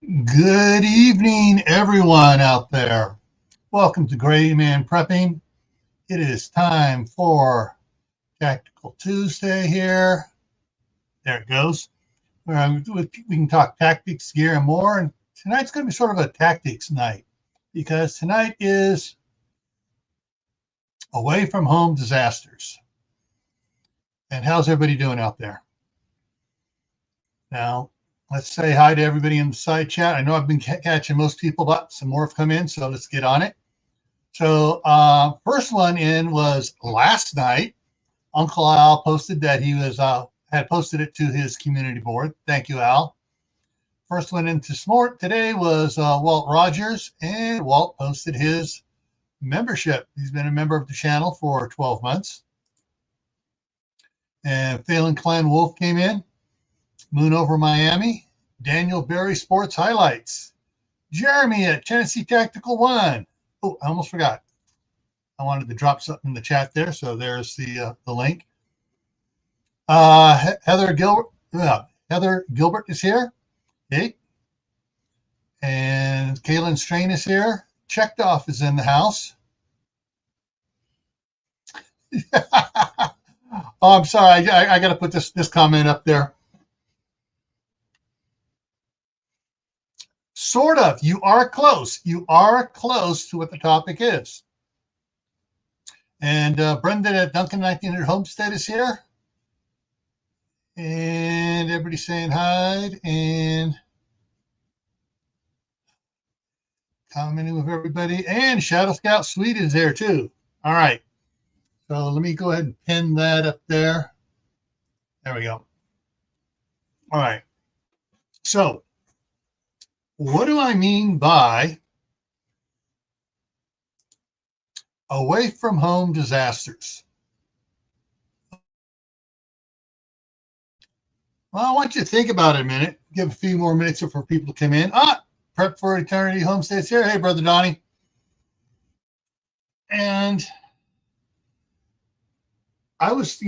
Good evening, everyone out there. Welcome to Gray Man Prepping. It is time for Tactical Tuesday here. There it goes. We can talk tactics, gear, and more. And tonight's going to be sort of a tactics night because tonight is away from home disasters. And how's everybody doing out there? Now, let's say hi to everybody in the side chat. I know I've been catching most people, but some more have come in, so let's get on it. So first one in was last night. Uncle Al posted that he was had posted it to his community board. Thank you, Al. First one in today was Walt Rogers, and Walt posted his membership. He's been a member of the channel for 12 months. And Phelan Clan Wolf came in. Moon over Miami. Daniel Berry Sports Highlights. Jeremy at Tennessee Tactical One. Oh, I almost forgot. I wanted to drop something in the chat there, so there's the link. Heather Gilbert is here. Okay. And Kaylin Strain is here. Checked Off is in the house. Oh, I'm sorry. I got to put this comment up there. Sort of. You are close. You are close to what the topic is. And Brendan at Duncan 1900 Homestead is here. And everybody saying hi and commenting with everybody. And Shadow Scout Sweet is there too. All right. So let me go ahead and pin that up there. There we go. All right. So what do I mean by away from home disasters? Well, I want you to think about it a minute. Give a few more minutes for people to come in. Prep for Eternity Homestead's here. Hey, Brother Donnie. And I was,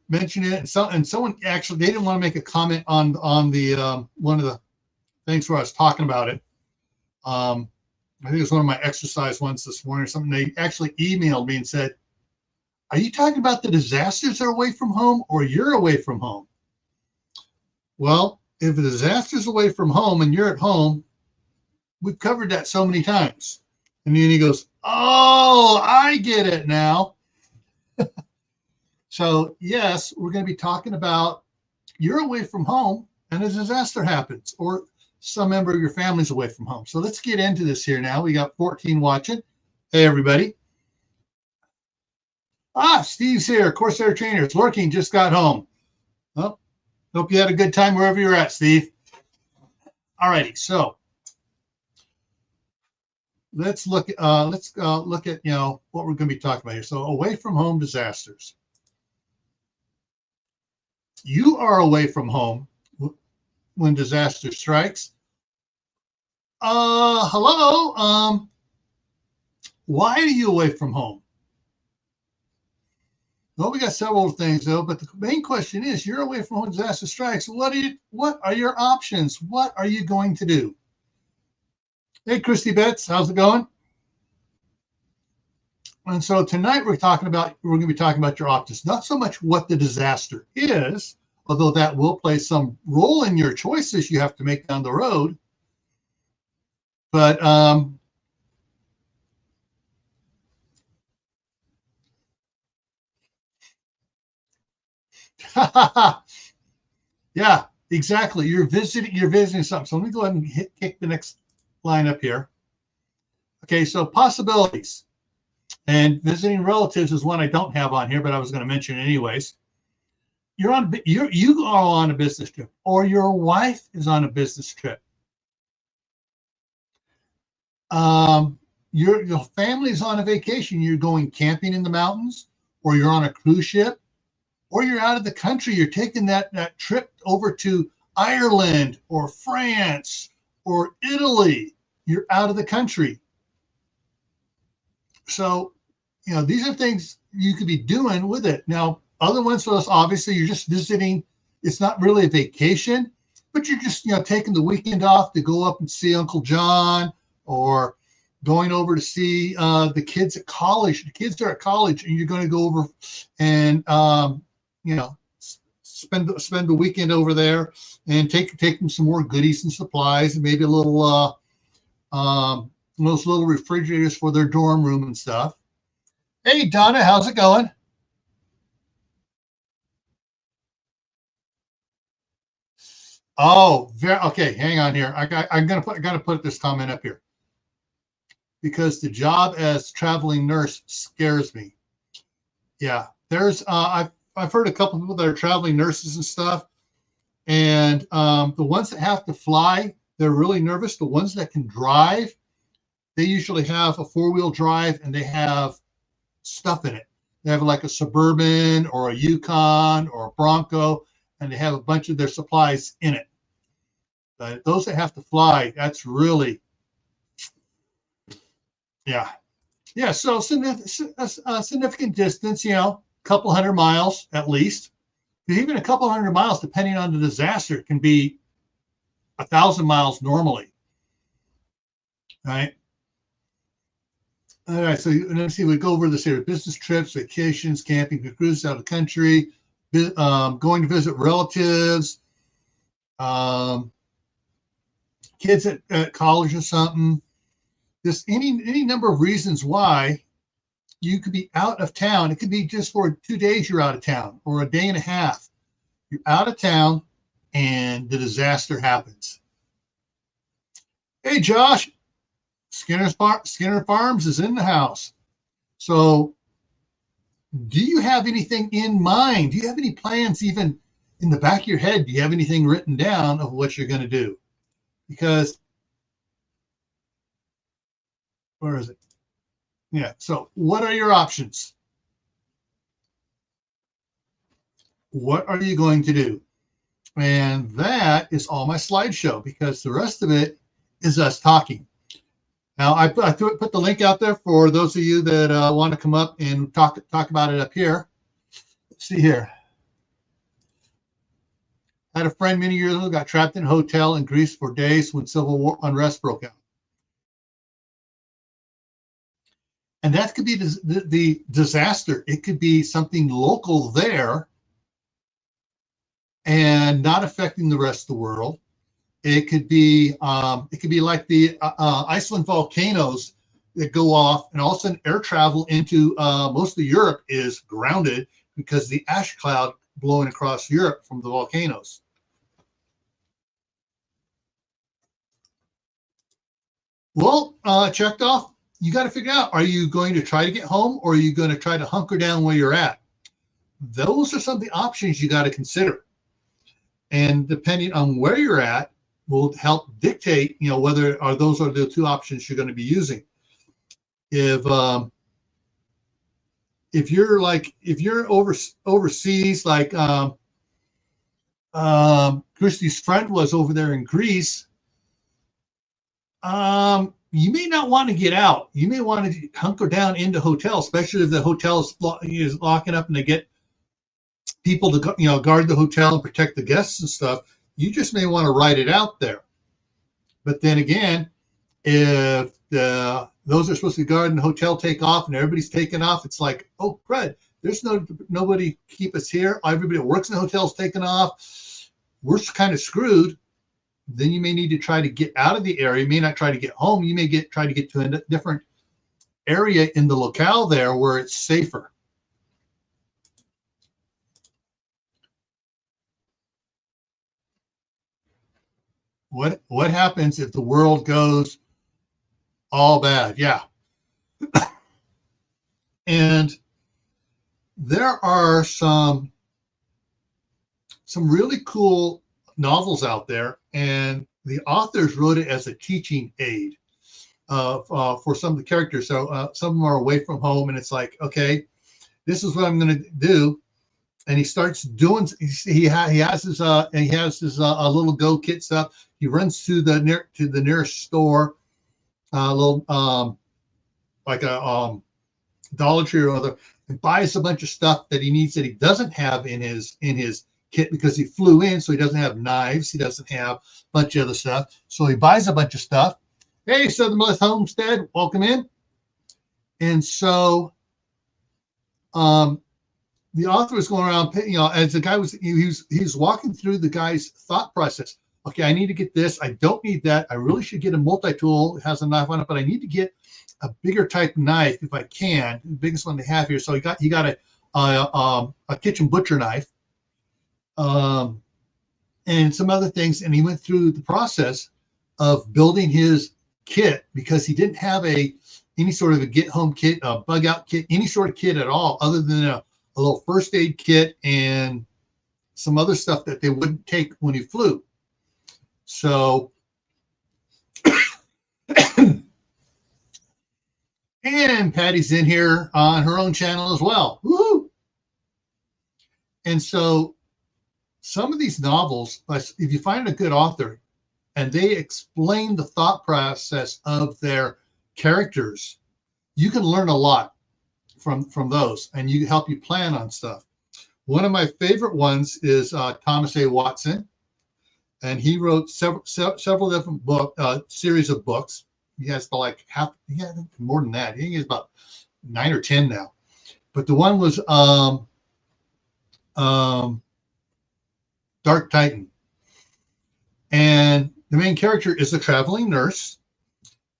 mentioning it, and someone actually, they didn't want to make a comment on the one of the things where I was talking about it. I think it was one of my exercise ones this morning or something. They actually emailed me and said, "Are you talking about the disasters that are away from home, or you're away from home?" Well, if the disaster's away from home and you're at home, we've covered that so many times. And then he goes, "Oh, I get it now." So, yes, we're going to be talking about you're away from home and a disaster happens, or some member of your family's away from home. So let's get into this here now. We got 14 watching. Hey, everybody. Steve's here. Corsair Trainers. Working, just got home. Well, hope you had a good time wherever you're at, Steve. All righty. So let's look at what we're going to be talking about here. So away from home disasters. You are away from home when disaster strikes. Hello. Why are you away from home? Well, we got several things though, but the main question is: you're away from home, disaster strikes. What are your options? What are you going to do? Hey, Christy Betts, how's it going? And so tonight we're going to be talking about your options, not so much what the disaster is, although that will play some role in your choices you have to make down the road. But yeah, exactly. You're visiting something. So let me go ahead and kick the next line up here. Okay, so possibilities. And visiting relatives is one I don't have on here, but I was going to mention it anyways. You are on a business trip, or your wife is on a business trip. Your family's on a vacation. You're going camping in the mountains, or you're on a cruise ship, or you're out of the country. You're taking that trip over to Ireland or France or Italy. You're out of the country. So, these are things you could be doing with it. Now, other ones for us, obviously, you're just visiting. It's not really a vacation. but you're just, taking the weekend off to go up and see Uncle John, or going over to see the kids at college. The kids are at college, and you're going to go over and spend the weekend over there, and take them some more goodies and supplies, and maybe a little those little refrigerators for their dorm room and stuff. Hey Donna, how's it going? Oh, okay. Hang on here. I gotta put this comment up here, because the job as traveling nurse scares me. Yeah, there's I've heard a couple of people that are traveling nurses and stuff, and the ones that have to fly, they're really nervous. The ones that can drive, they usually have a four-wheel drive, and they have stuff in it. They have like a Suburban or a Yukon or a Bronco, and they have a bunch of their supplies in it. But those that have to fly, that's really, yeah. Yeah, so significant distance, couple hundred miles at least. Even a couple hundred miles, depending on the disaster, can be 1,000 miles normally. Right? All right, so let's see, we go over this here: business trips, vacations, camping, cruises out of the country, going to visit relatives, kids at college or something. Just any number of reasons why you could be out of town. It could be just for 2 days you're out of town, or a day and a half. You're out of town, and the disaster happens. Hey, Josh, Skinner Farms is in the house. So do you have anything in mind? Do you have any plans, even in the back of your head? Do you have anything written down of what you're going to do? Because, where is it? Yeah. So what are your options? What are you going to do? And that is all my slideshow, because the rest of it is us talking. Now, I put the link out there for those of you that want to come up and talk about it up here. Let's see here. I had a friend many years ago, got trapped in a hotel in Greece for days when civil war unrest broke out. And that could be the disaster. It could be something local there and not affecting the rest of the world. It could be like the Iceland volcanoes that go off, and all of a sudden air travel into most of Europe is grounded because the ash cloud blowing across Europe from the volcanoes. Well, checked off. You got to figure out, are you going to try to get home, or are you going to try to hunker down where you're at? Those are some of the options you got to consider. And depending on where you're at will help dictate, whether those are the two options you're going to be using. If you're overseas, like Christy's friend was over there in Greece, you may not want to get out. You may want to hunker down into hotels, especially if the hotel is locking up and they get people to guard the hotel and protect the guests and stuff. You just may want to ride it out there. But then again, if those are supposed to guard in the hotel take off and everybody's taking off, it's like, oh crud, there's nobody keep us here. Everybody that works in the hotel's taking off. We're kind of screwed. Then you may need to try to get out of the area. You may not try to get home. You may try to get to a different area in the locale there where it's safer. What happens if the world goes all bad? Yeah. And there are some really cool novels out there, and the authors wrote it as a teaching aid for some of the characters. So some of them are away from home, and it's like, okay, this is what I'm going to do. And he starts doing. He has his little go kit stuff. He runs to the nearest store, like a Dollar Tree or other, and buys a bunch of stuff that he needs that he doesn't have in his kit because he flew in, so he doesn't have knives. He doesn't have a bunch of other stuff. So he buys a bunch of stuff. Hey, Southernmost Homestead, welcome in. And so the author was going around, as the guy was, he's walking through the guy's thought process. Okay, I need to get this. I don't need that. I really should get a multi-tool. It has a knife on it, but I need to get a bigger type knife if I can. The biggest one they have here. So he got a kitchen butcher knife, and some other things. And he went through the process of building his kit because he didn't have any sort of a get home kit, a bug out kit, any sort of kit at all, other than a little first aid kit and some other stuff that they wouldn't take when he flew. So, and Patty's in here on her own channel as well. Woo-hoo! And so some of these novels, if you find a good author and they explain the thought process of their characters, you can learn a lot from those, and you help you plan on stuff. One of my favorite ones is Thomas A. Watson, and he wrote several different series of books. He has more than that. I think he has about 9 or 10 now. But the one was Dark Titan, and the main character is a traveling nurse,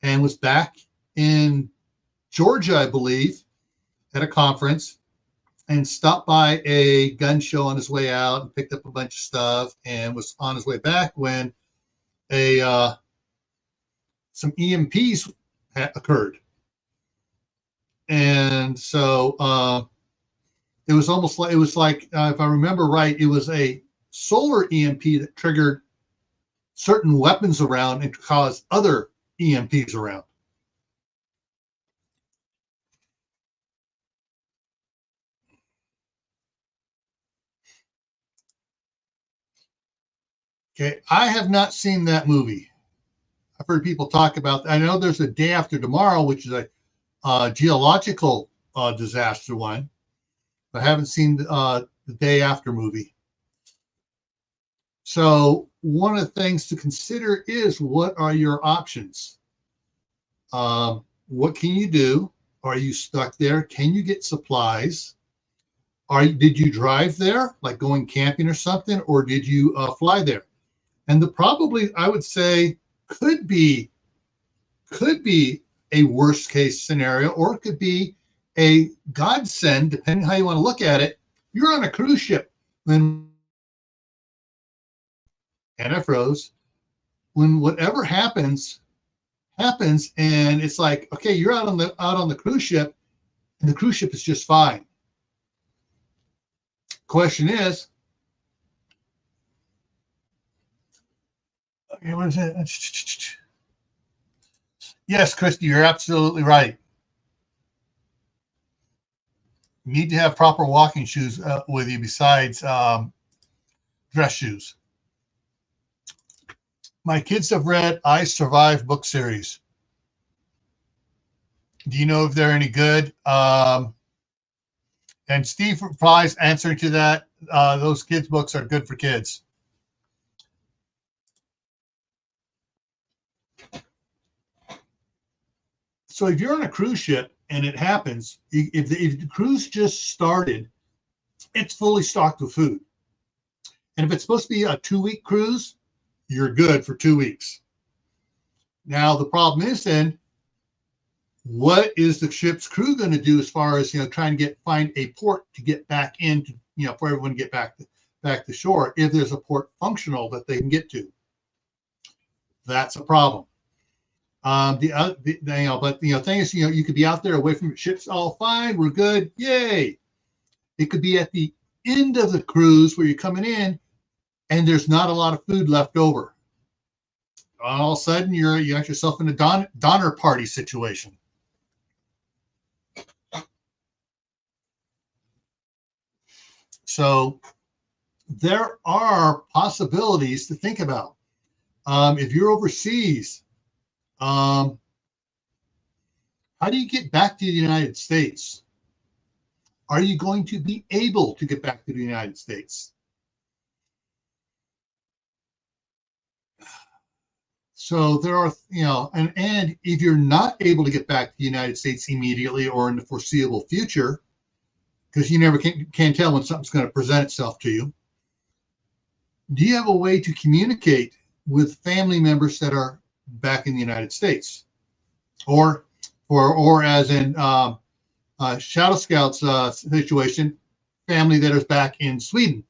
and was back in Georgia, I believe, at a conference, and stopped by a gun show on his way out and picked up a bunch of stuff, and was on his way back when some EMPs occurred. And so it was almost like if I remember right, it was a solar EMP that triggered certain weapons around and caused other EMPs around. Okay, I have not seen that movie. I've heard people talk about. I know there's a Day After Tomorrow, which is a geological disaster one. I haven't seen the Day After movie. So one of the things to consider is, what are your options? What can you do? Are you stuck there? Can you get supplies? Did you drive there, like going camping or something, or did you fly there? And I would say, could be a worst case scenario, or it could be a godsend, depending how you want to look at it. You're on a cruise ship and I froze. When whatever happens, and it's like, okay, you're out on the cruise ship, and the cruise ship is just fine. Question is, okay, what is it? Yes, Christy, you're absolutely right. You need to have proper walking shoes with you besides dress shoes. My kids have read I Survive book series. Do you know if they're any good? And Steve replies, answering to that, those kids' books are good for kids. So if you're on a cruise ship and it happens, if the cruise just started, it's fully stocked with food. And if it's supposed to be a 2-week cruise, you're good for 2 weeks. Now, the problem is then, what is the ship's crew going to do as far as, trying to find a port to get back into, for everyone to get back to shore, if there's a port functional that they can get to? That's a problem. But the thing is, you could be out there away from your ships, all fine, we're good, yay. It could be at the end of the cruise where you're coming in, and there's not a lot of food left over. All of a sudden, you got yourself in a Donner Party situation. So there are possibilities to think about. If you're overseas, how do you get back to the United States? Are you going to be able to get back to the United States? So there are, and if you're not able to get back to the United States immediately or in the foreseeable future, because you never can tell when something's going to present itself to you, do you have a way to communicate with family members that are back in the United States, or as in Shadow Scouts situation, family that is back in Sweden?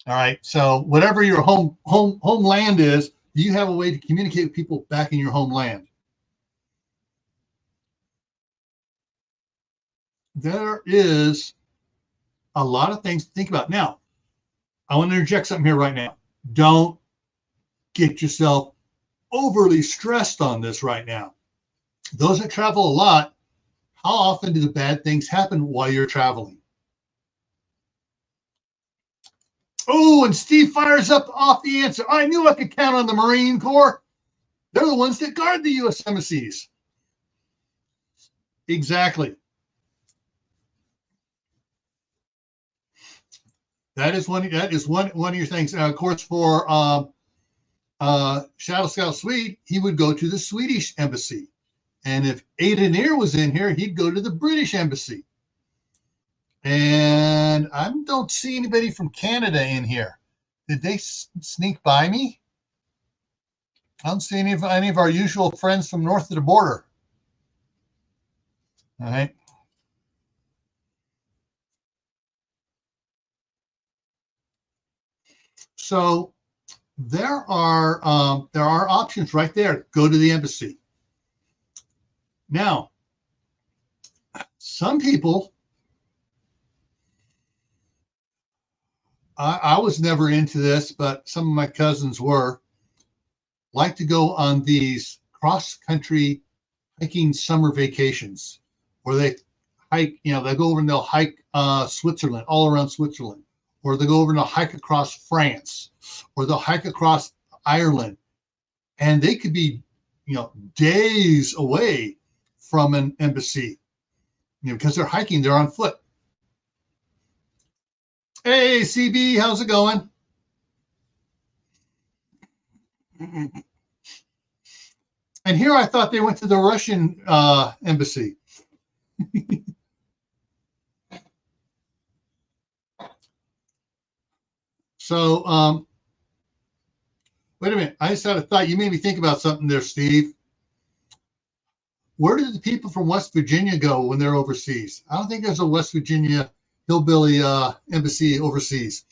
All right. So whatever your homeland is, do you have a way to communicate with people back in your homeland? There is a lot of things to think about. Now, I want to interject something here right now. Don't get yourself overly stressed on this right now. Those that travel a lot, how often do the bad things happen while you're traveling? Oh, and Steve fires up off the answer. I knew I could count on the Marine Corps. They're the ones that guard the U.S. embassies. Exactly. That is one of your things. Of course, for Shadow Scout Swede, he would go to the Swedish embassy. And if Adenir was in here, he'd go to the British embassy. And I don't see anybody from Canada in here. Did they sneak by me? I don't see any of our usual friends from north of the border. All right. So there are options right there. Go to the embassy. Now, some people, I was never into this, but some of my cousins were, like to go on these cross-country hiking summer vacations where they hike, they go over and they'll hike Switzerland, all around Switzerland, or they go over and they'll hike across France, or they'll hike across Ireland. And they could be, days away from an embassy, because they're hiking, they're on foot. Hey, CB, how's it going? And here I thought they went to the Russian embassy. So, wait a minute. I just had a thought. You made me think about something there, Steve. Where did the people from West Virginia go when they're overseas? I don't think there's a West Virginia hillbilly embassy overseas.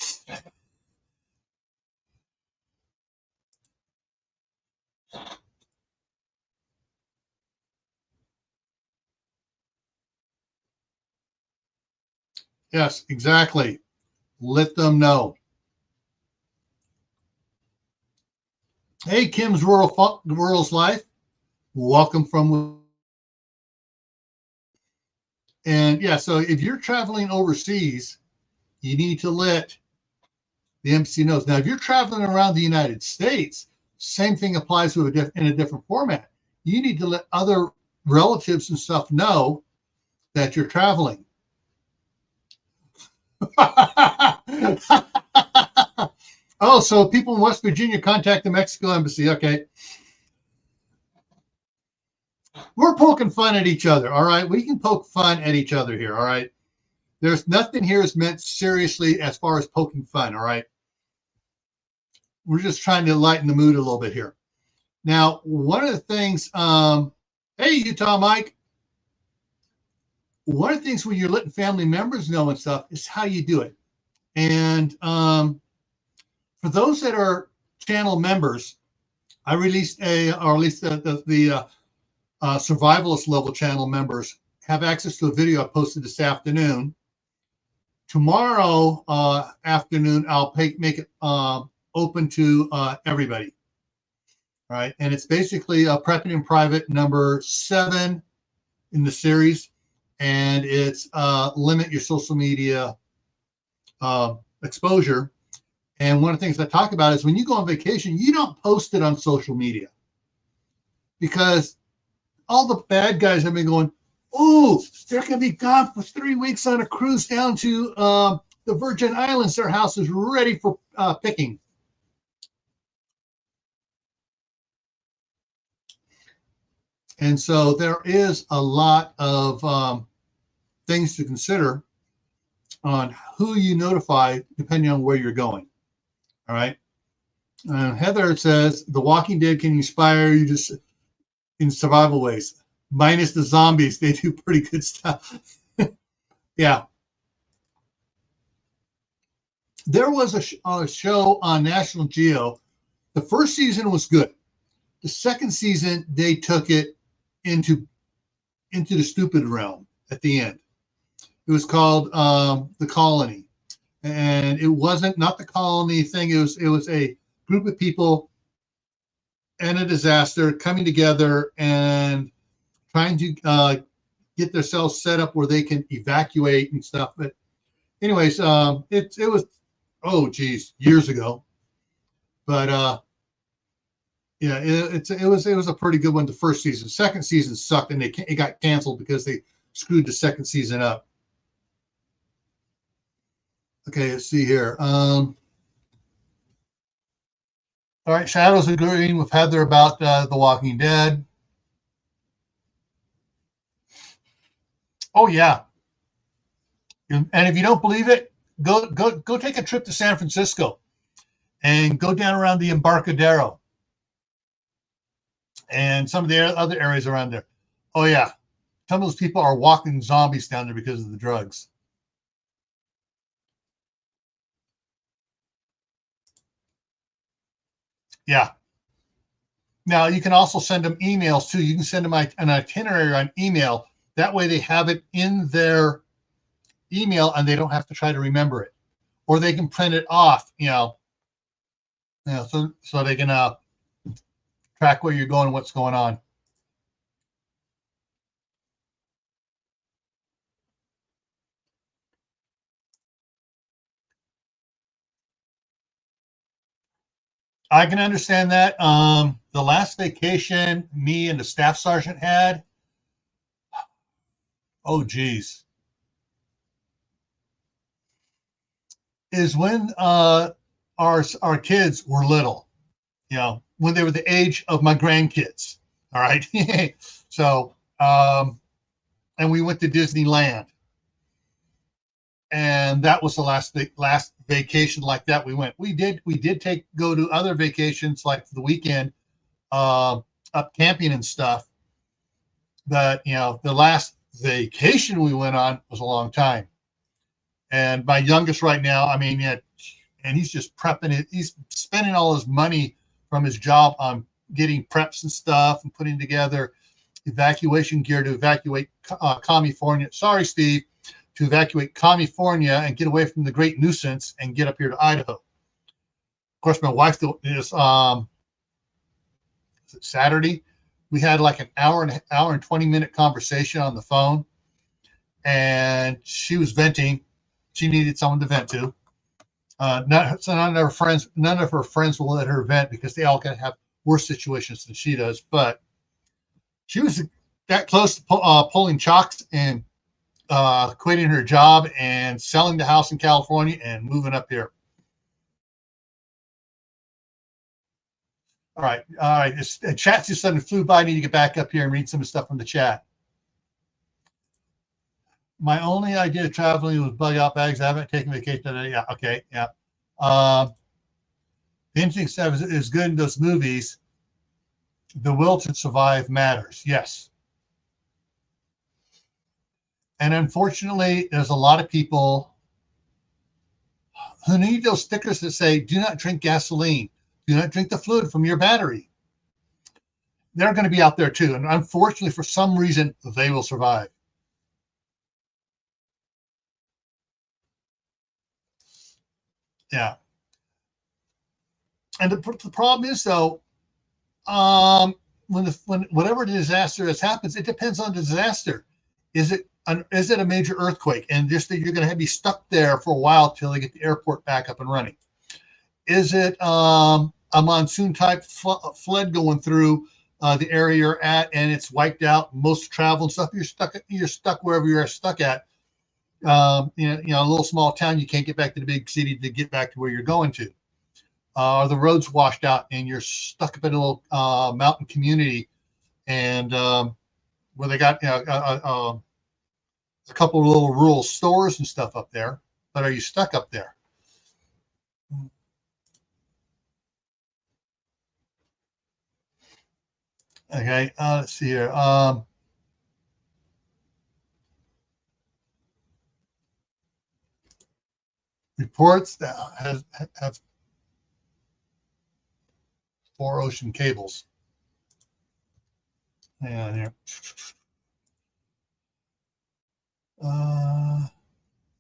Yes, exactly. Let them know. Hey, Kim's Rural's Life. Welcome from. And yeah, so if you're traveling overseas, you need to let the embassy know. Now, if you're traveling around the United States, same thing applies in a different format. You need to let other relatives and stuff know that you're traveling. Oh, so people in West Virginia contact the Mexico embassy. Okay. We're poking fun at each other. All right. We can poke fun at each other here. All right. There's nothing here is meant seriously as far as poking fun. All right. We're just trying to lighten the mood a little bit here. Now, one of the things, hey, Utah Mike, one of the things when you're letting family members know and stuff is how you do it. And for those that are channel members, I released or at least the Survivalist level channel members have access to a video I posted this afternoon. Tomorrow afternoon, I'll make it open to everybody. All right. And it's basically Prepping in Private number 7 in the series. And it's limit your social media exposure. And one of the things I talk about is when you go on vacation, you don't post it on social media, because all the bad guys have been going, oh, they're going to be gone for 3 weeks on a cruise down to the Virgin Islands. Their house is ready for picking. And so there is a lot of things to consider on who you notify depending on where you're going. All right. Heather says, The Walking Dead can inspire you just in survival ways, minus the zombies. They do pretty good stuff. Yeah. There was a show on National Geo. The first season was good. The second season, they took it into the stupid realm at the end. It was called The Colony. And it wasn't not the colony thing. It was a group of people and a disaster coming together and trying to get themselves set up where they can evacuate and stuff. But anyways, it was, oh geez, years ago. But yeah, it was a pretty good one the first season. Second season sucked, and it got canceled because they screwed the second season up. Okay, let's see here. All right, Shadow's agreeing with Heather about The Walking Dead. Oh yeah, and if you don't believe it, go take a trip to San Francisco and go down around the Embarcadero and some of the other areas around there. Oh yeah, some of those people are walking zombies down there because of the drugs. Yeah. Now you can also send them emails too. You can send them an itinerary on email. That way they have it in their email and they don't have to try to remember it, or they can print it off. So they can track where you're going and what's going on. I can understand that. The last vacation me and the staff sergeant had, oh geez, is when our kids were little, when they were the age of my grandkids. All right. So and we went to Disneyland, and that was the last vacation like that we went. We did go to other vacations like the weekend, up camping and stuff. But the last vacation we went on was a long time. And my youngest right now, I mean, yeah, and he's just prepping it. He's spending all his money from his job on getting preps and stuff and putting together evacuation gear to evacuate California. Sorry, Steve, to evacuate California and get away from the great nuisance and get up here to Idaho. Of course, my wife is Saturday. We had like an hour and 20-minute conversation on the phone, and she was venting. She needed someone to vent to. None of her friends will let her vent because they all can have worse situations than she does. But she was that close to pulling chocks and quitting her job and selling the house in California and moving up here. All right. Chat just suddenly flew by. I need to get back up here and read some of the stuff from the chat. My only idea of traveling was bug out bags. I haven't taken vacation today. Yeah. Okay. Yeah. The interesting stuff is good in those movies. The will to survive matters. Yes. And unfortunately, there's a lot of people who need those stickers that say, do not drink gasoline. Do not drink the fluid from your battery. They're going to be out there too. And unfortunately, for some reason, they will survive. Yeah. And the problem is, though, when whatever disaster has happens, it depends on the disaster. Is it a major earthquake, and just that you're going to be stuck there for a while till they get the airport back up and running? Is it a monsoon type flood going through the area you're at, and it's wiped out most travel and stuff? You're stuck wherever you're stuck at. A little small town, you can't get back to the big city to get back to where you're going to. Or the roads washed out and you're stuck up in a little mountain community, and where they got a couple of little rural stores and stuff up there. But are you stuck up there? Okay, let's see here. Reports that have 4 ocean cables. Hang on here.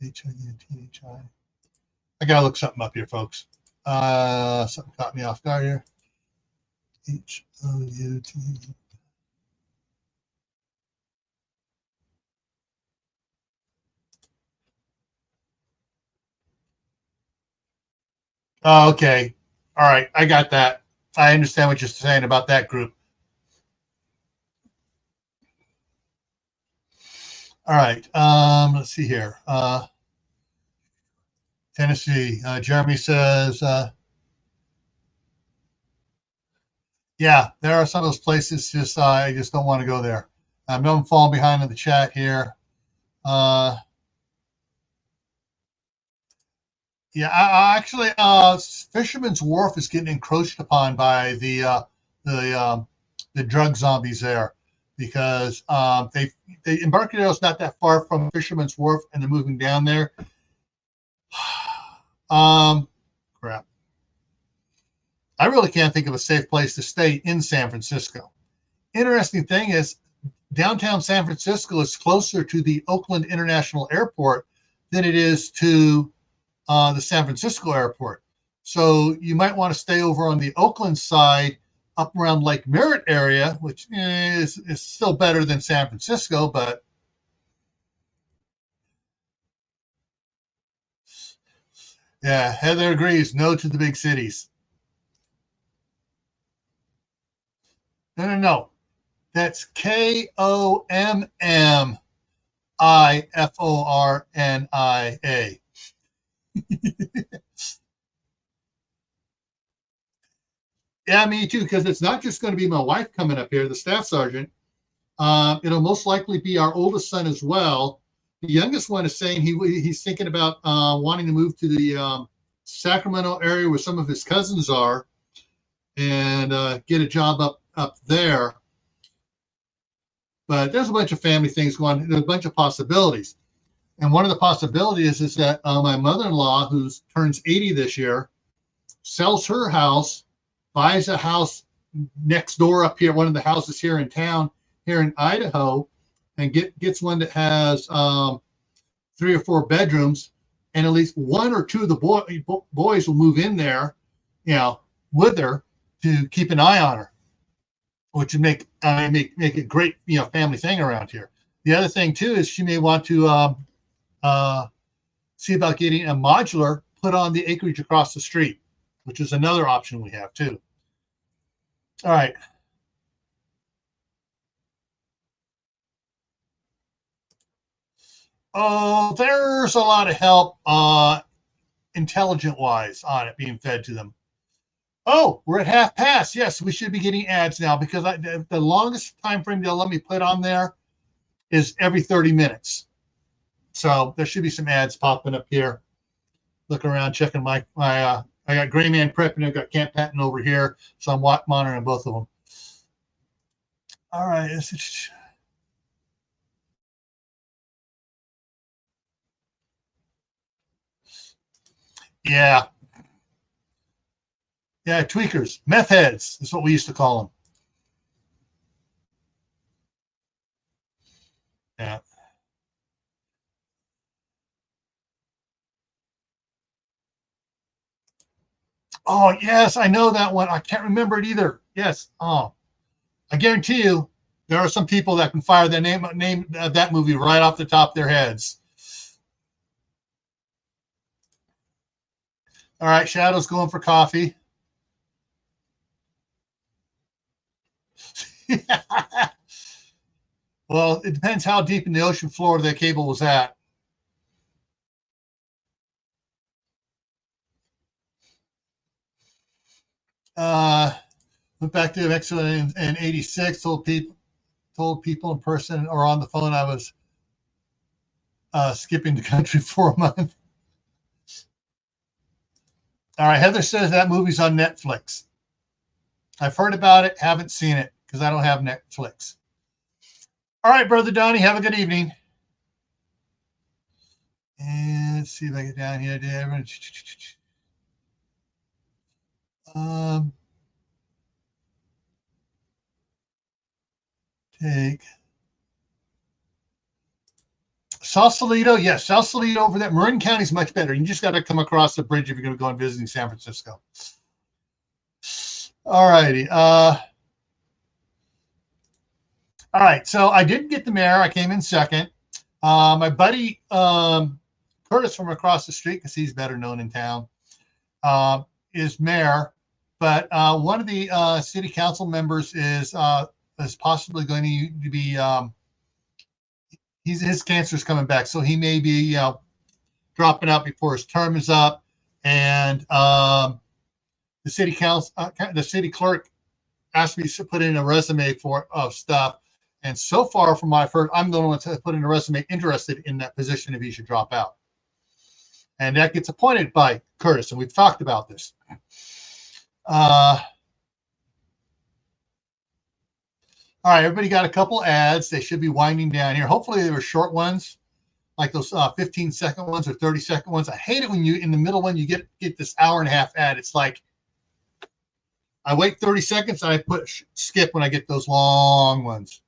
HIUTHI. I gotta look something up here, folks. Something caught me off guard here. HOUT. Oh, okay. All right. I got that. I understand what you're saying about that group. All right. Let's see here. Tennessee. Jeremy says, yeah, there are some of those places. Just I just don't want to go there. I'm falling behind in the chat here. Yeah, actually, Fisherman's Wharf is getting encroached upon by the the drug zombies there because they Embarcadero is not that far from Fisherman's Wharf, and they're moving down there. Crap. I really can't think of a safe place to stay in San Francisco. Interesting thing is, downtown San Francisco is closer to the Oakland International Airport than it is to the San Francisco airport. So you might want to stay over on the Oakland side up around Lake Merritt area, which is still better than San Francisco, but yeah, Heather agrees. No to the big cities. No. That's KOMMIFORNIA. Yeah, me too, because it's not just going to be my wife coming up here, the staff sergeant. It'll most likely be our oldest son as well. The youngest one is saying he's thinking about wanting to move to the Sacramento area where some of his cousins are and get a job up there. But there's a bunch of family things going on. There's a bunch of possibilities. And one of the possibilities is that my mother-in-law, who turns 80 this year, sells her house, buys a house next door up here, one of the houses here in town, here in Idaho, and gets one that has 3 or 4 bedrooms, and at least 1 or 2 of the boys will move in there, with her to keep an eye on her, which would make a great family thing around here. The other thing too is she may want to see about getting a modular put on the acreage across the street, which is another option we have too. All right. Oh, there's a lot of help intelligent wise on it being fed to them. Oh, we're at half past. Yes, we should be getting ads now because the longest time frame they'll let me put on there is every 30 minutes. So there should be some ads popping up here. Looking around, checking my I got Gray Man prepping. I've got Camp Patton over here, so I'm monitoring both of them. All right. Yeah. Yeah, tweakers, meth heads is what we used to call them. Yeah. Oh, yes, I know that one. I can't remember it either. Yes. Oh, I guarantee you there are some people that can fire the name of that movie right off the top of their heads. All right, Shadow's going for coffee. Well, it depends how deep in the ocean floor the cable was at. Went back to Mexico in 86, told people told people in person or on the phone I was skipping the country for a month. All right, Heather says that movie's on Netflix. I've heard about it, haven't seen it because I don't have Netflix. All right, Brother Donnie, have a good evening. And let's see if I get down here. Take Sausalito. Yes, Sausalito over there. Marin County is much better. You just got to come across the bridge if you're going to go and visiting San Francisco. All righty. All right. So I didn't get the mayor. I came in second. My buddy Curtis from across the street, because he's better known in town, is mayor. But one of the city council members is possibly going to be his cancer is coming back, so he may be dropping out before his term is up. And the city council, the city clerk, asked me to put in a resume of stuff. And so far, from what I've heard, I'm the one to put in a resume interested in that position if he should drop out. And that gets appointed by Curtis, and we've talked about this. All right, everybody got a couple ads. They should be winding down here. Hopefully they were short ones, like those 15-second ones or 30-second ones. I hate it when you, in the middle one, you get this hour and a half ad. It's like I wait 30 seconds and I push skip when I get those long ones.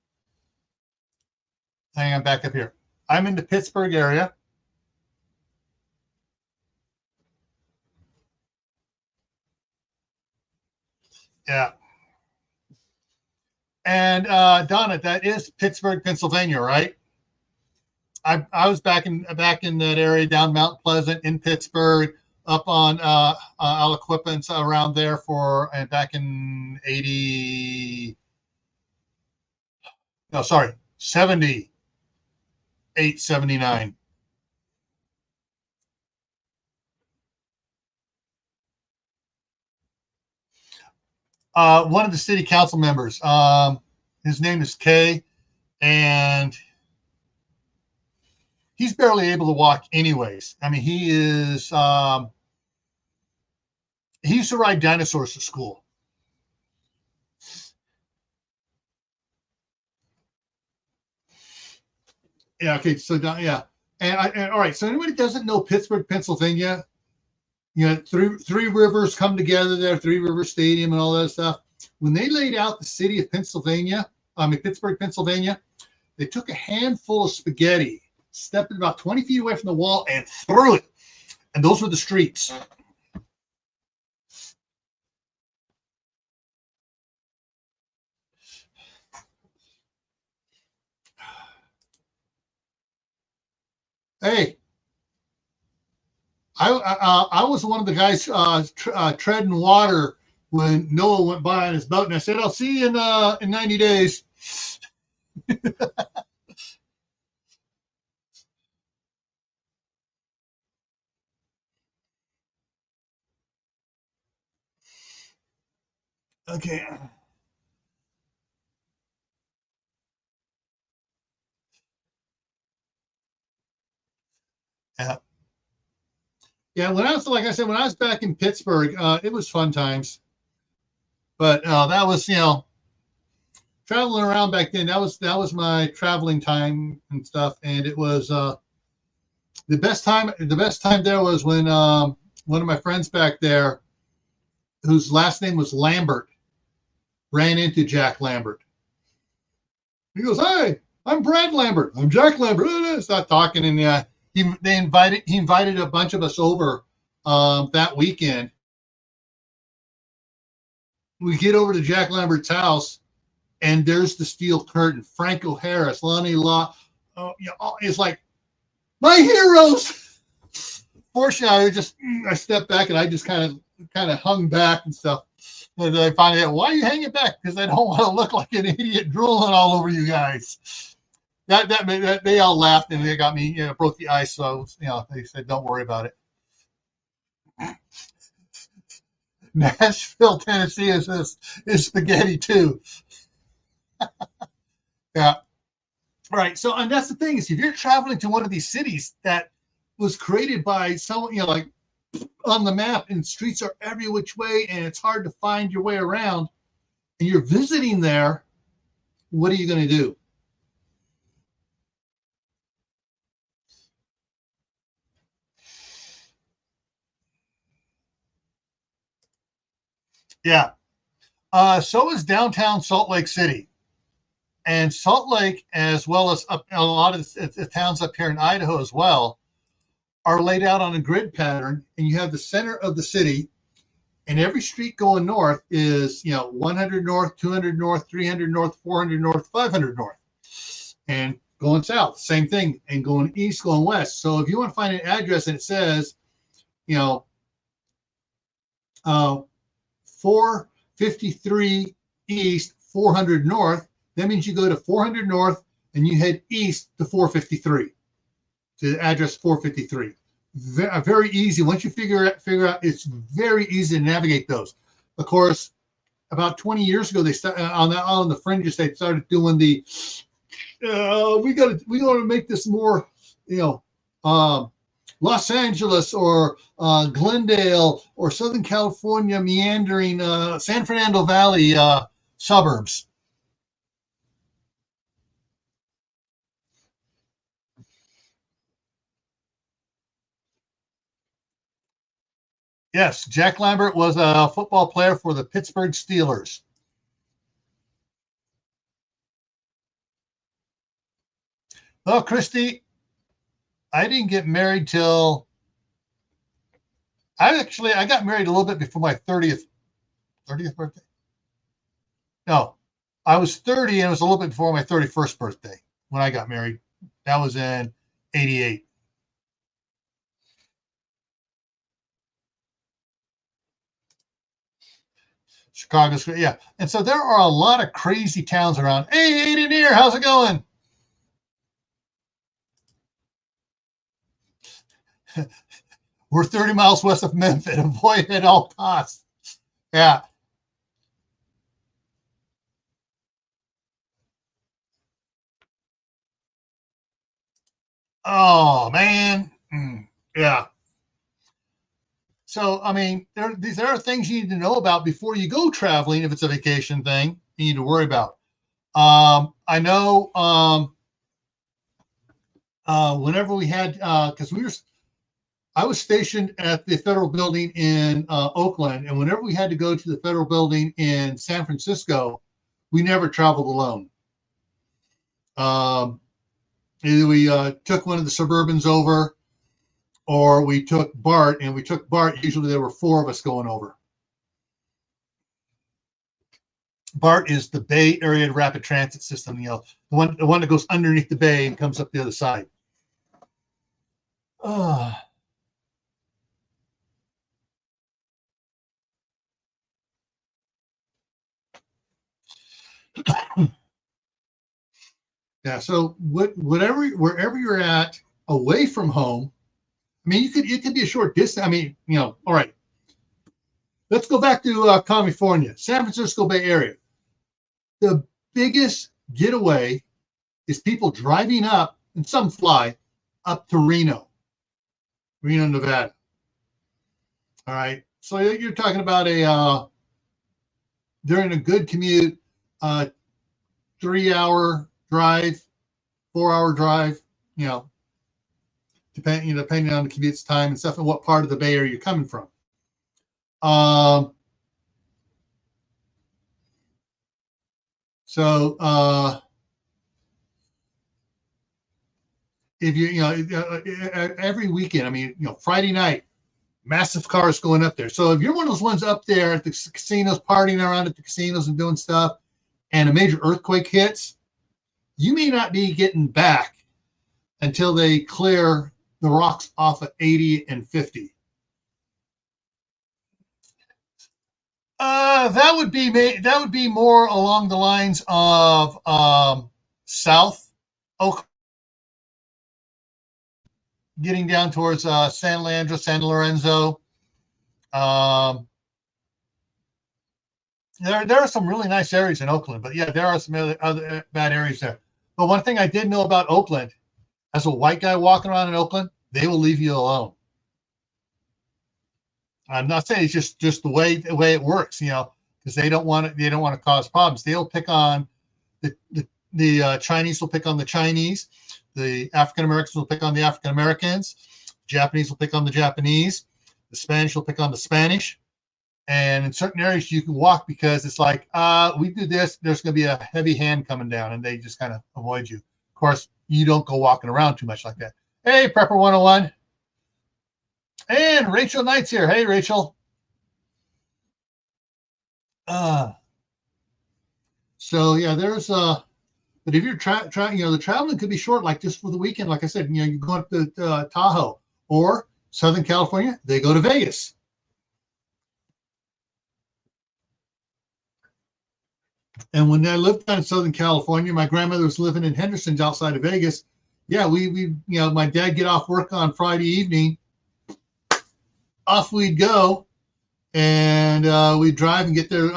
Hang on, back up here. I'm in the Pittsburgh area. Yeah. And Donna, that is Pittsburgh, Pennsylvania, right? I was back in that area down Mount Pleasant in Pittsburgh, up on Aliquippa and around there and back in 78, 79. One of the city council members, his name is Kay, and he's barely able to walk anyways. I mean, he used to ride dinosaurs to school. Yeah, okay, so yeah. And all right, so anybody doesn't know Pittsburgh, Pennsylvania, three rivers come together there, Three River Stadium and all that stuff. When they laid out the city of Pittsburgh, Pennsylvania, they took a handful of spaghetti, stepped it about 20 feet away from the wall, and threw it. And those were the streets. Hey, I was one of the guys treading water when Noah went by on his boat, and I said, "I'll see you in 90 days." Okay. Yeah. Yeah. When I was back in Pittsburgh, it was fun times. But that was, traveling around back then. That was my traveling time and stuff. And it was the best time. The best time there was when one of my friends back there, whose last name was Lambert, ran into Jack Lambert. He goes, "Hey, I'm Brad Lambert. I'm Jack Lambert." Start talking, and he invited a bunch of us over that weekend. We get over to Jack Lambert's house, and there's the steel curtain. Franco Harris, Lonnie Law. It's like my heroes. Fortunately, I stepped back and I just kind of hung back and stuff. And I finally said, "Why are you hanging back?" Because I don't want to look like an idiot drooling all over you guys. That they all laughed and they got me, broke the ice. So they said, "Don't worry about it." Nashville, Tennessee is spaghetti too. Yeah. All right. So, and that's the thing is, if you're traveling to one of these cities that was created by someone, like on the map, and streets are every which way, and it's hard to find your way around, and you're visiting there, what are you going to do? Yeah. So is downtown Salt Lake City. And Salt Lake, as well as a lot of the towns up here in Idaho as well, are laid out on a grid pattern. And you have the center of the city, and every street going north is, 100 north, 200 north, 300 north, 400 north, 500 north. And going south, same thing. And going east, going west. So if you want to find an address and it says, 453 east, 400 north, that means you go to 400 north and you head east to 453, to the address 453. Very easy. Once you figure out, it's very easy to navigate those. Of course, about 20 years ago, they started on the fringes. They started doing the we got to make this more, Los Angeles or Glendale or Southern California meandering San Fernando Valley suburbs. Yes, Jack Lambert was a football player for the Pittsburgh Steelers. Well, Christy, I didn't get married till I got married a little bit before my 30th birthday. No, I was 30 and it was a little bit before my 31st birthday when I got married. That was in 88. Chicago's, yeah. And so there are a lot of crazy towns around. Hey, Aiden here, how's it going? We're 30 miles west of Memphis. Avoid at all costs. Yeah. Oh man. Yeah. So I mean, there are things you need to know about before you go traveling. If it's a vacation thing, you need to worry about. I know. Whenever we had, because I was stationed at the federal building in Oakland, and whenever we had to go to the federal building in San Francisco, we never traveled alone. Um, Either we took one of the Suburbans over, or we took Bart, and we took Bart. Usually there were four of us going over. Bart is the Bay Area Rapid Transit System, the one that goes underneath the bay and comes up the other side. Oh. Yeah. So wherever you're at, away from home. I mean, it could be a short distance. I mean, all right. Let's go back to California, San Francisco Bay Area. The biggest getaway is people driving up, and some fly up to Reno, Nevada. All right. So you're talking about during a good commute, 3-hour drive, 4-hour drive, depending on the commute's time and stuff and what part of the Bay Area you're coming from. So if every weekend, I mean, Friday night, massive cars going up there. So if you're one of those ones up there at the casinos, partying around at the casinos and doing stuff, and a major earthquake hits, you may not be getting back until they clear the rocks off at 80 and 50. That would be more along the lines of South Oak, getting down towards San Leandro, San Lorenzo. There are some really nice areas in Oakland, but yeah, there are some other bad areas there. But one thing I did know about Oakland, as a white guy walking around in Oakland, they will leave you alone. I'm not saying it's just the way it works, because they don't want to cause problems. They'll pick on the Chinese will pick on the Chinese, the African Americans will pick on the African Americans, Japanese will pick on the Japanese, the Spanish will pick on the Spanish, and in certain areas you can walk because it's like we do this, there's going to be a heavy hand coming down, and they just kind of avoid you. Of course, you don't go walking around too much like that. Hey, Prepper 101. And Rachel Knight's here. Hey, Rachel. So yeah, there's but if you're the traveling could be short, like just for the weekend. Like I said, you go up to Tahoe or Southern California, they go to Vegas. And when I lived down in Southern California, my grandmother was living in Henderson, outside of Vegas. Yeah, we my dad get off work on Friday evening, off we'd go, and we'd drive and get there,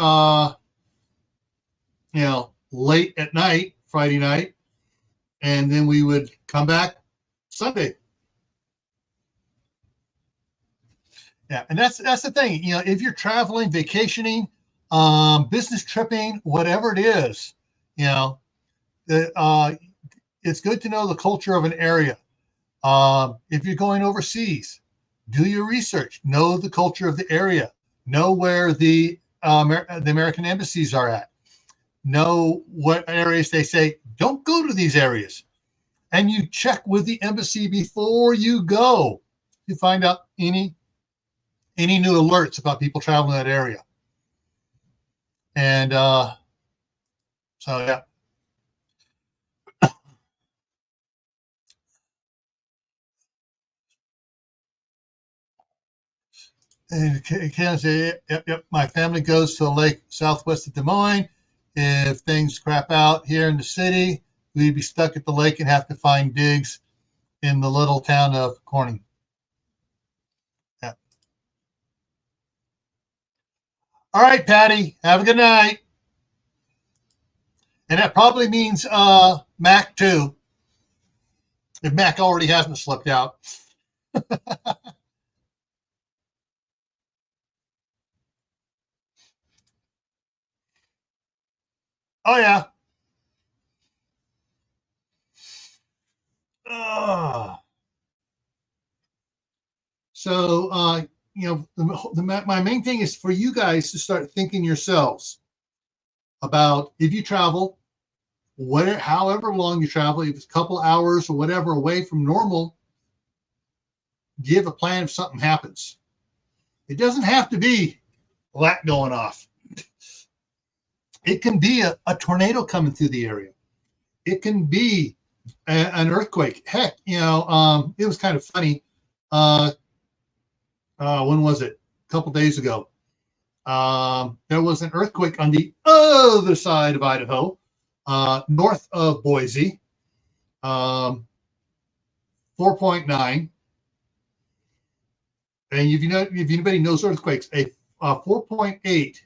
late at night, Friday night, and then we would come back Sunday. Yeah, and that's the thing. If you're traveling, vacationing, business tripping, whatever it is, it's good to know the culture of an area. If you're going overseas, do your research, know the culture of the area, know where the American embassies are at, know what areas they say, don't go to these areas. And you check with the embassy before you go to find out any new alerts about people traveling that area. And so, yeah. And Ken say, yep. My family goes to a lake southwest of Des Moines. If things crap out here in the city, we'd be stuck at the lake and have to find digs in the little town of Corning. Yeah. All right, Patty. Have a good night. And that probably means Mac too, if Mac already hasn't slipped out. Oh yeah. Uh, so my main thing is for you guys to start thinking yourselves about if you travel, however long you travel, if it's a couple hours or whatever away from normal, give a plan if something happens. It doesn't have to be that going off. It can be a tornado coming through the area. It can be an earthquake. Heck, it was kind of funny. When was it? A couple days ago. There was an earthquake on the other side of Idaho, north of Boise, 4.9. And if anybody knows earthquakes, a 4.8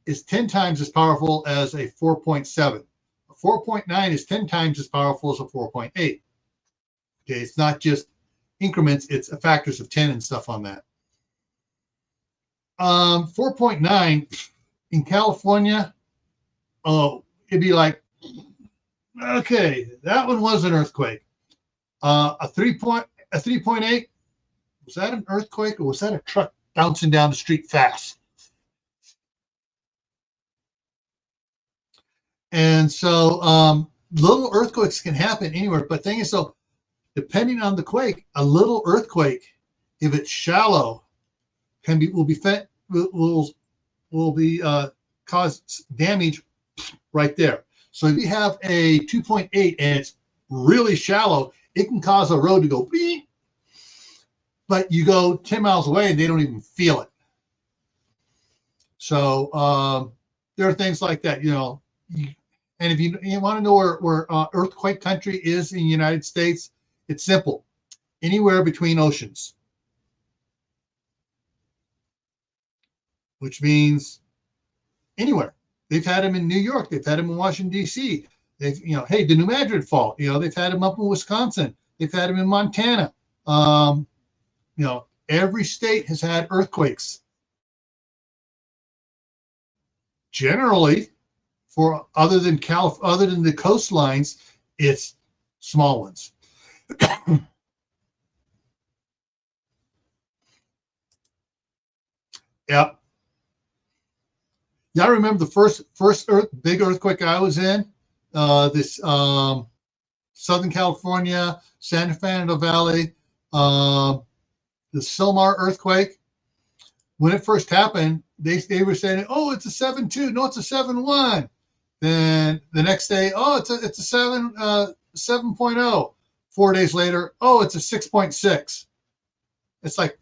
is 10 times as powerful as a 4.7. A 4.9 is 10 times as powerful as a 4.8. Okay, it's not just increments, it's factors of 10 and stuff on that. 4.9 in California, it'd be like, okay, that one was an earthquake. A 3.8, was that an earthquake or was that a truck bouncing down the street fast? And so little earthquakes can happen anywhere. But thing is, so depending on the quake, a little earthquake, if it's shallow, will be cause damage right there. So if you have a 2.8 and it's really shallow, it can cause a road to go beep, but you go 10 miles away and they don't even feel it. So there are things like that, and if you want to know where earthquake country is in the United States, it's simple. Anywhere between oceans. Which means anywhere. They've had them in New York. They've had them in Washington, D.C. Hey, the New Madrid fault. They've had them up in Wisconsin. They've had them in Montana. Every state has had earthquakes. Generally, for other than the coastlines, it's small ones. Yep. Yeah, I remember the first big earthquake I was in. This Southern California, San Fernando Valley, the Silmar earthquake. When it first happened, they were saying, "Oh, it's a 7.2." No, it's a 7.1. Then the next day, "Oh, it's a 7.0." 4 days later, "Oh, it's a 6.6." It's like,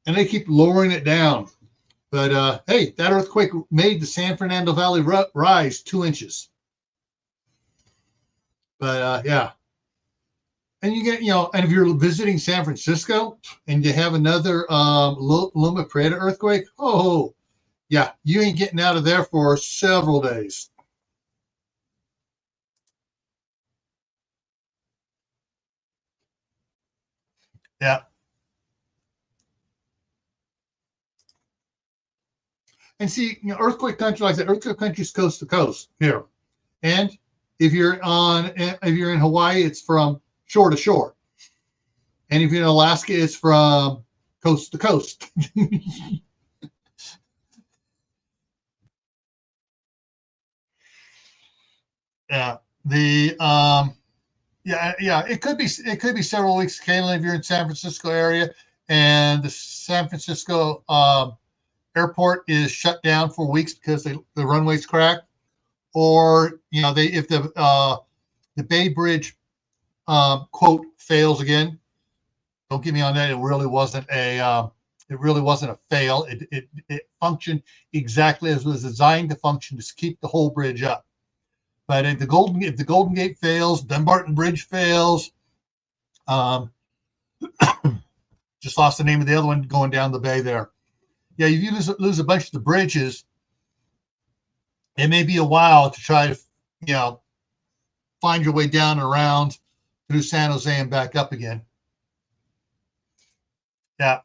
and they keep lowering it down. But hey, that earthquake made the San Fernando Valley rise 2 inches. But yeah, and you get, and if you're visiting San Francisco and you have another Loma Prieta earthquake, oh yeah, you ain't getting out of there for several days. Yeah. And see, earthquake country, like I said, earthquake country's coast to coast here. And if you're in Hawaii, it's from shore to shore. And if you're in Alaska, it's from coast to coast. Yeah. It could be several weeks occasionally if you're in San Francisco area and the San Francisco airport is shut down for weeks because the runways cracked, or if the Bay Bridge quote fails again. Don't get me on that. It really wasn't a fail. It functioned exactly as it was designed to function, to keep the whole bridge up. But if the Golden Gate fails, Dumbarton Bridge fails. Just lost the name of the other one going down the bay there. Yeah, if you lose a bunch of the bridges, it may be a while to try to find your way down and around through San Jose and back up again. Yeah.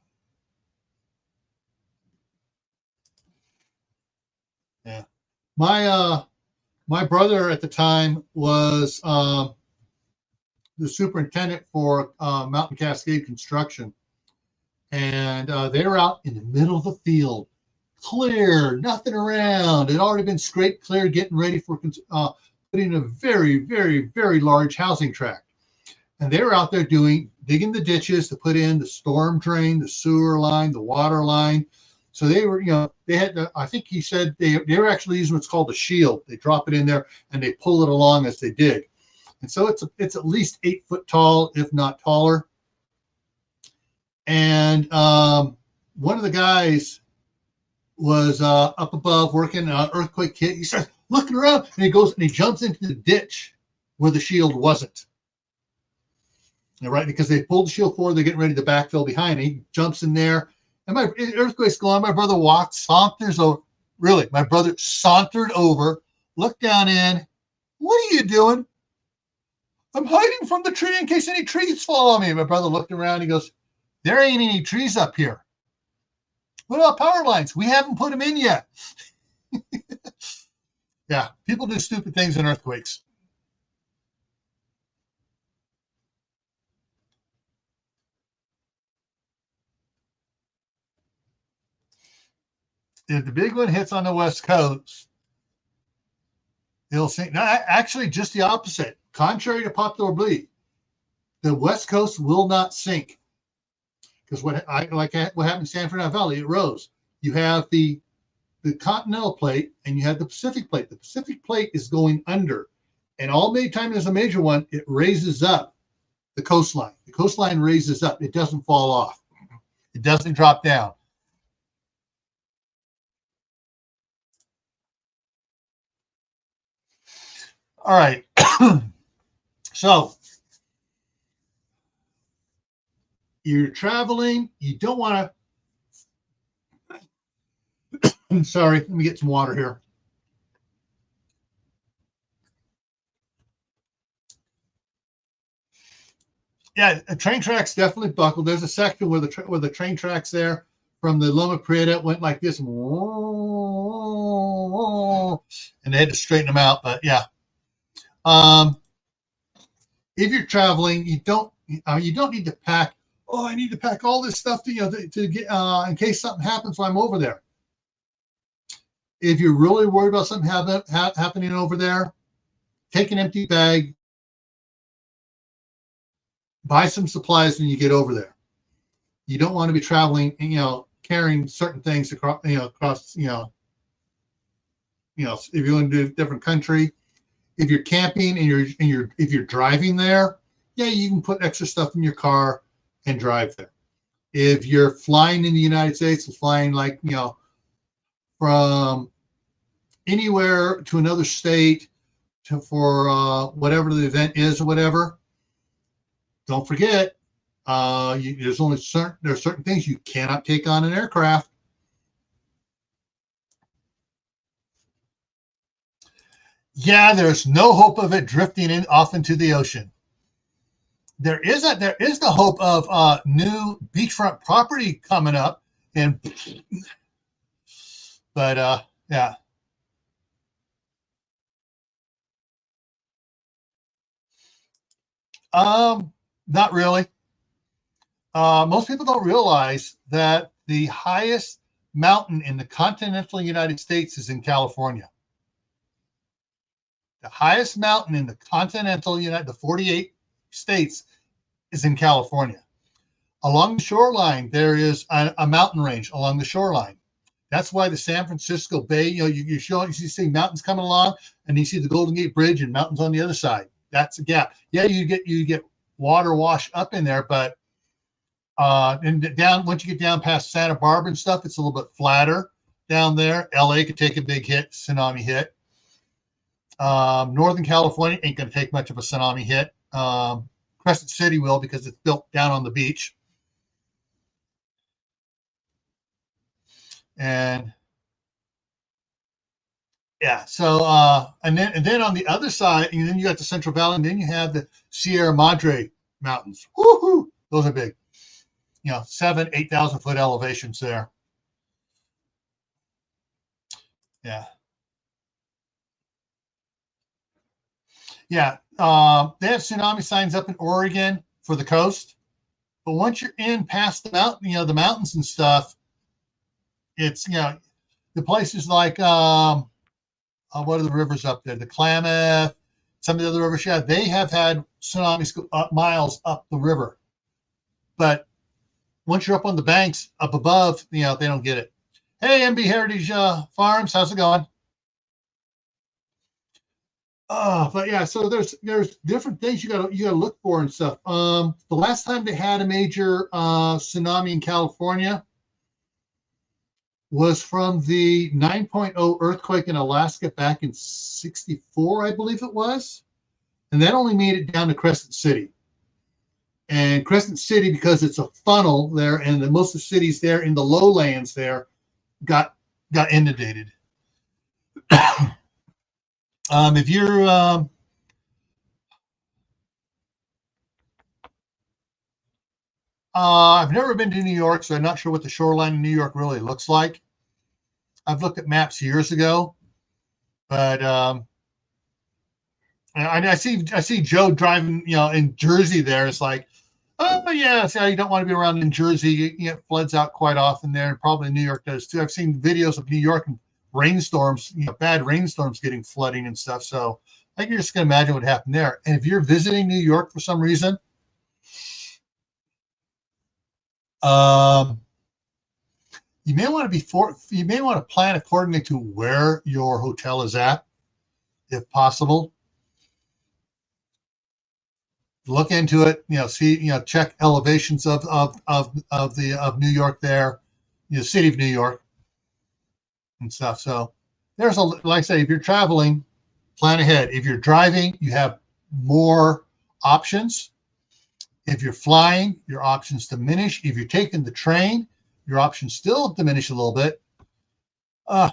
Yeah. My brother at the time was the superintendent for Mountain Cascade Construction, and they were out in the middle of the field, clear, nothing around. It had already been scraped clear, getting ready for putting a very, very, very large housing tract. And they were out there digging the ditches to put in the storm drain, the sewer line, the water line. So they were, they had, I think he said they were actually using what's called a shield. They drop it in there and they pull it along as they dig. And so it's at least 8 foot tall, if not taller. And one of the guys was up above working an earthquake kit. He starts looking around and he goes and he jumps into the ditch where the shield wasn't. Right, because they pulled the shield forward, they're getting ready to backfill behind. He jumps in there, and my earthquake's going. My brother saunters over. Really, my brother sauntered over, looked down in. What are you doing? I'm hiding from the tree in case any trees fall on me. My brother looked around. He goes, "There ain't any trees up here. What about power lines? We haven't put them in yet." Yeah, people do stupid things in earthquakes. If the big one hits on the West Coast, it'll sink. No, actually, just the opposite. Contrary to popular belief, the West Coast will not sink because what happened in San Fernando Valley, it rose. You have the continental plate and you have the Pacific plate. The Pacific plate is going under, and many times there's a major one, it raises up the coastline. The coastline raises up. It doesn't fall off. It doesn't drop down. All right. So you're traveling. You don't want to. Sorry, let me get some water here. Yeah, train tracks definitely buckled. There's a section where the train tracks there from the Loma Prieta went like this, and they had to straighten them out. But yeah, um, if you're traveling, you don't need to pack. Oh, I need to pack all this stuff to get in case something happens while I'm over there. If you're really worried about something happening over there, take an empty bag, buy some supplies when you get over there. You don't want to be traveling, carrying certain things across, if you're going to a different country. If you're camping if you're driving there, yeah, you can put extra stuff in your car and drive there. If you're flying in the United States, flying from anywhere to another state for whatever the event is or whatever, don't forget there's certain things you cannot take on an aircraft. Yeah, there's no hope of it drifting off into the ocean. There is the hope of new beachfront property coming up, but yeah. Not really. Most people don't realize that the highest mountain in the continental United States is in California. The highest mountain in the continental the 48 states is in California. Along the shoreline, there is a mountain range along the shoreline. That's why the San Francisco Bay, you see mountains coming along, and you see the Golden Gate Bridge and mountains on the other side. That's a gap. Yeah, you get water wash up in there, but and down once you get down past Santa Barbara and stuff, it's a little bit flatter down there. LA could take a big hit, tsunami hit. Northern California ain't going to take much of a tsunami hit. Crescent City will because it's built down on the beach. And yeah, so and then on the other side, and then you got the Central Valley, and then you have the Sierra Madre Mountains. Woohoo! Those are big. 7,000-8,000 foot elevations there. Yeah. Yeah. They have tsunami signs up in Oregon for the coast, but once you're in past the mountain, the mountains and stuff, it's the places like what are the rivers up there? The Klamath, some of the other rivers. Yeah, they have had tsunamis go up miles up the river, but once you're up on the banks up above, they don't get it. Hey, MB Heritage Farms, how's it going? But yeah, so there's different things you gotta look for and stuff. The last time they had a major tsunami in California was from the 9.0 earthquake in Alaska back in '64, I believe it was, and that only made it down to Crescent City. And Crescent City, because it's a funnel there, and most of the cities there in the lowlands there got inundated. If you're I've never been to New York, so I'm not sure what the shoreline in New York really looks like. I've looked at maps years ago, but I see Joe driving, in Jersey. There, it's like, oh yeah, so you don't want to be around in Jersey. You get floods out quite often there, and probably New York does too. I've seen videos of New York and rainstorms, bad rainstorms getting flooding and stuff. So I can just imagine what happened there. And if you're visiting New York for some reason, um, you may want to plan accordingly to where your hotel is at, if possible. Look into it, see, check elevations of New York there, city of New York and stuff. So there's like I say, if you're traveling, plan ahead. If you're driving, you have more options. If you're flying, your options diminish. If you're taking the train, your options still diminish a little bit.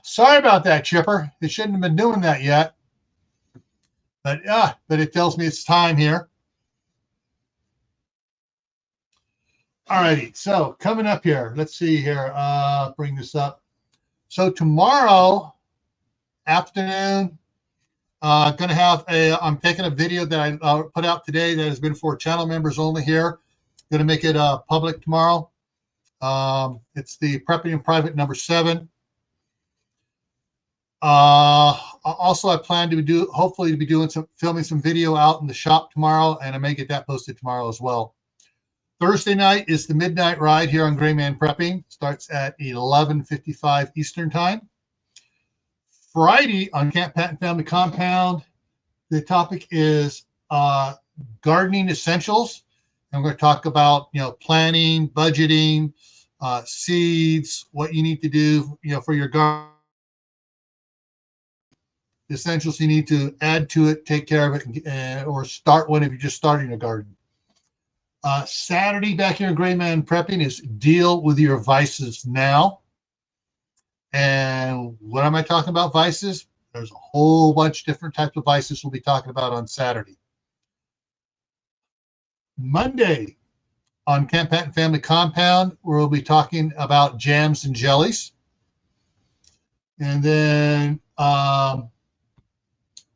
Sorry about that, Chipper. It shouldn't have been doing that yet. But it tells me it's time here. All righty. So coming up here, let's see here. Bring this up. So tomorrow afternoon, going to have I'm taking a video that I put out today that has been for channel members only here. Going to make it public tomorrow. It's the Prepping in Private number 7. Also, I plan to hopefully to be doing filming some video out in the shop tomorrow, and I may get that posted tomorrow as well. Thursday night is the midnight ride here on Gray Man Prepping. Starts at 11:55 Eastern Time. Friday on Camp Patton Family Compound, the topic is gardening essentials. And we're going to talk about, planning, budgeting, seeds, what you need to do, for your garden. The essentials you need to add to it, take care of it, or start one if you're just starting a garden. Saturday back here in Gray Man Prepping is deal with your vices now. And what am I talking about vices? There's a whole bunch of different types of vices we'll be talking about on Saturday. Monday on Camp Patton Family Compound, we'll be talking about jams and jellies. And then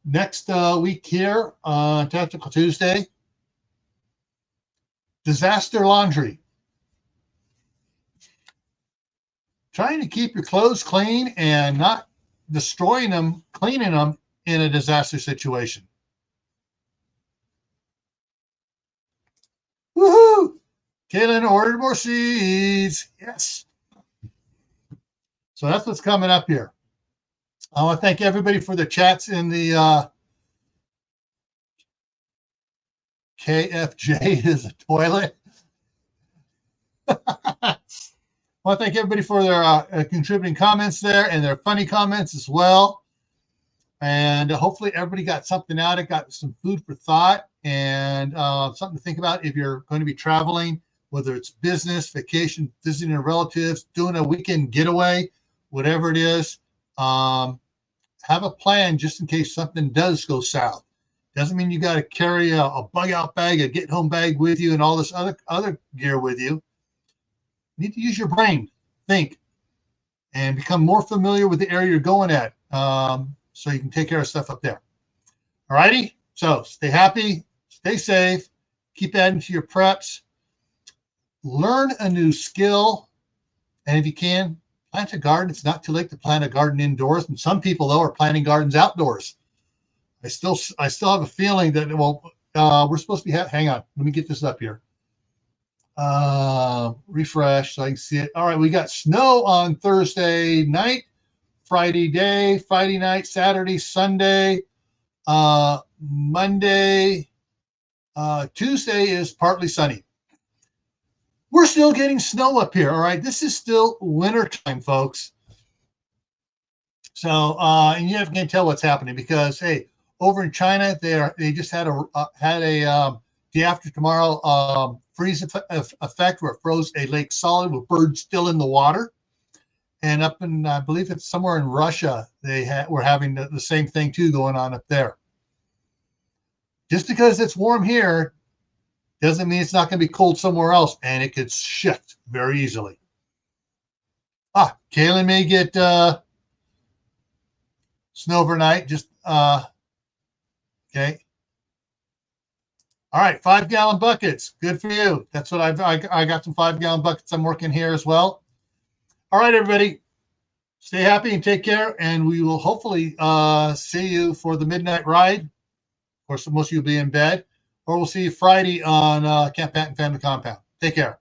next week here on Tactical Tuesday, disaster laundry. Trying to keep your clothes clean and not destroying them, cleaning them in a disaster situation. Woohoo! Kaylin ordered more seeds. Yes. So that's what's coming up here. I want to thank everybody for the chats in the KFJ is a toilet. I want to thank everybody for their contributing comments there and their funny comments as well. And hopefully everybody got something out of it, got some food for thought and something to think about if you're going to be traveling, whether it's business, vacation, visiting relatives, doing a weekend getaway, whatever it is. Have a plan just in case something does go south. Doesn't mean you got to carry a bug out bag, a get home bag with you and all this other gear with you. You need to use your brain, think, and become more familiar with the area you're going at so you can take care of stuff up there. All righty? So stay happy, stay safe, keep adding to your preps, learn a new skill, and if you can, plant a garden. It's not too late to plant a garden indoors, and some people, though, are planting gardens outdoors. I still have a feeling that, we're supposed to be, hang on, let me get this up here. Refresh so I can see it. All right, we got snow on Thursday night, Friday night, Saturday, Sunday, Monday, Tuesday is partly sunny. We're still getting snow up here. All right, this is still winter time, folks. So, and you can't tell what's happening because, hey, over in China, they just had a day after tomorrow freeze effect where it froze a lake solid with birds still in the water. And up in, I believe it's somewhere in Russia, were having the same thing too going on up there. Just because it's warm here doesn't mean it's not going to be cold somewhere else, and it could shift very easily. Kaylin may get snow overnight. Just okay. All right, 5-gallon buckets. Good for you. That's what I got some 5-gallon buckets I'm working here as well. All right, everybody. Stay happy and take care, and we will hopefully see you for the midnight ride. Of course, most of you will be in bed, or we'll see you Friday on Camp Patton Family Compound. Take care.